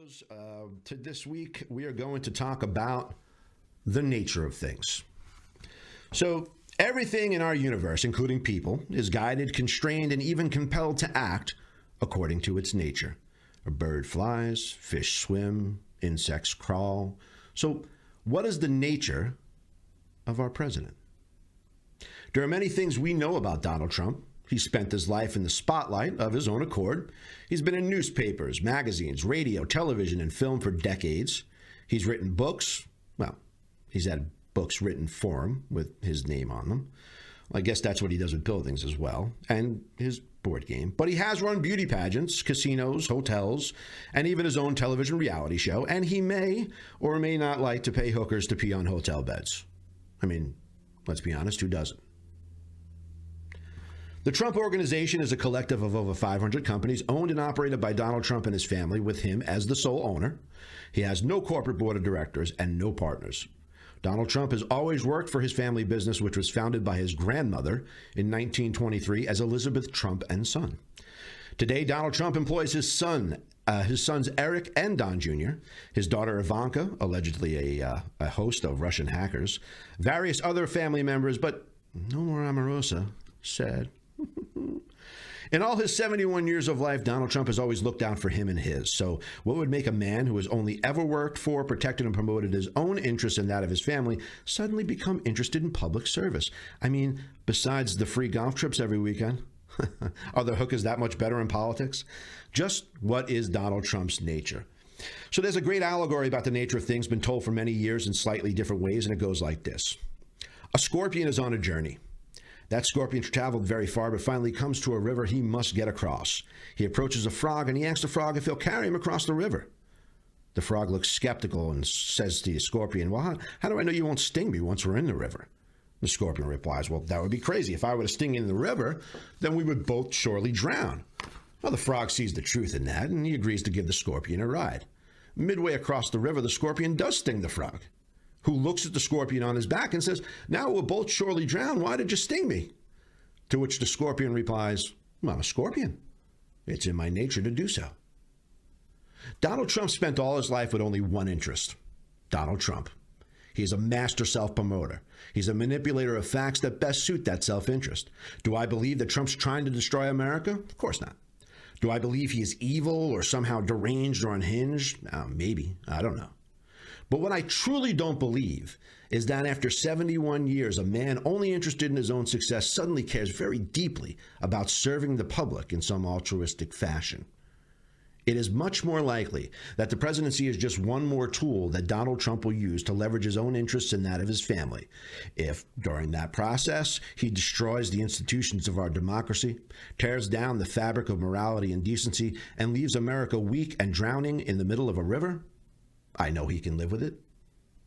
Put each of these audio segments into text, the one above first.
heroes. To this week, we are going to talk about the nature of things. So, everything in our universe, including people, is guided, constrained, and even compelled to act according to its nature. A bird flies, fish swim, insects crawl. So, what is the nature of our president? There are many things we know about Donald Trump. He spent his life in the spotlight of his own accord. He's been in newspapers, magazines, radio, television, and film for decades. He's written books. Well, he's had books written for him with his name on them. I guess that's what he does with buildings as well, and his board game. But he has run beauty pageants, casinos, hotels, and even his own television reality show, and he may or may not like to pay hookers to pee on hotel beds. I mean, let's be honest, who doesn't? The Trump Organization is a collective of over 500 companies owned and operated by Donald Trump and his family, with him as the sole owner. He has no corporate board of directors and no partners. Donald Trump has always worked for his family business, which was founded by his grandmother in 1923 as Elizabeth Trump and Son. Today, Donald Trump employs his sons Eric and Don Jr., his daughter Ivanka, allegedly a host of Russian hackers, various other family members, but no more Omarosa. Sad. In all his 71 years of life, Donald Trump has always looked out for him and his. So what would make a man who has only ever worked for, protected, and promoted his own interests and that of his family suddenly become interested in public service? I mean, besides the free golf trips every weekend, are the hookers that much better in politics? Just what is Donald Trump's nature? So there's a great allegory about the nature of things been told for many years in slightly different ways, and it goes like this. A scorpion is on a journey. That scorpion traveled very far, but finally comes to a river he must get across. He approaches a frog, and he asks the frog if he'll carry him across the river. The frog looks skeptical and says to the scorpion, well, how do I know you won't sting me once we're in the river? The scorpion replies, well, that would be crazy. If I were to sting you in the river, then we would both surely drown. Well, the frog sees the truth in that, and he agrees to give the scorpion a ride. Midway across the river, the scorpion does sting the frog, who looks at the scorpion on his back and says, now we'll both surely drown. Why did you sting me? To which the scorpion replies, well, I'm a scorpion. It's in my nature to do so. Donald Trump spent all his life with only one interest, Donald Trump. He's a master self-promoter. He's a manipulator of facts that best suit that self-interest. Do I believe that Trump's trying to destroy America? Of course not. Do I believe he is evil or somehow deranged or unhinged? Maybe. I don't know. But what I truly don't believe is that after 71 years, a man only interested in his own success suddenly cares very deeply about serving the public in some altruistic fashion. It is much more likely that the presidency is just one more tool that Donald Trump will use to leverage his own interests and that of his family. If, during that process, he destroys the institutions of our democracy, tears down the fabric of morality and decency, and leaves America weak and drowning in the middle of a river, I know he can live with it.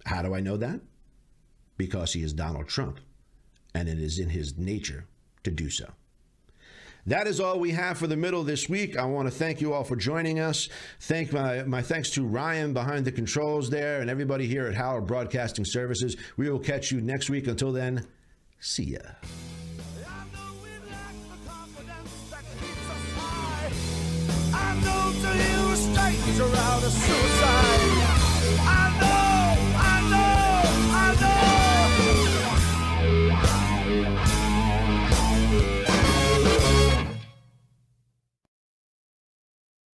How do I know that? Because he is Donald Trump, and it is in his nature to do so. That is all we have for the middle this week. I want to thank you all for joining us. My thanks to Ryan behind the controls there and everybody here at Howard Broadcasting Services. We will catch you next week. Until then, see ya. I know to you strangers around a suicide.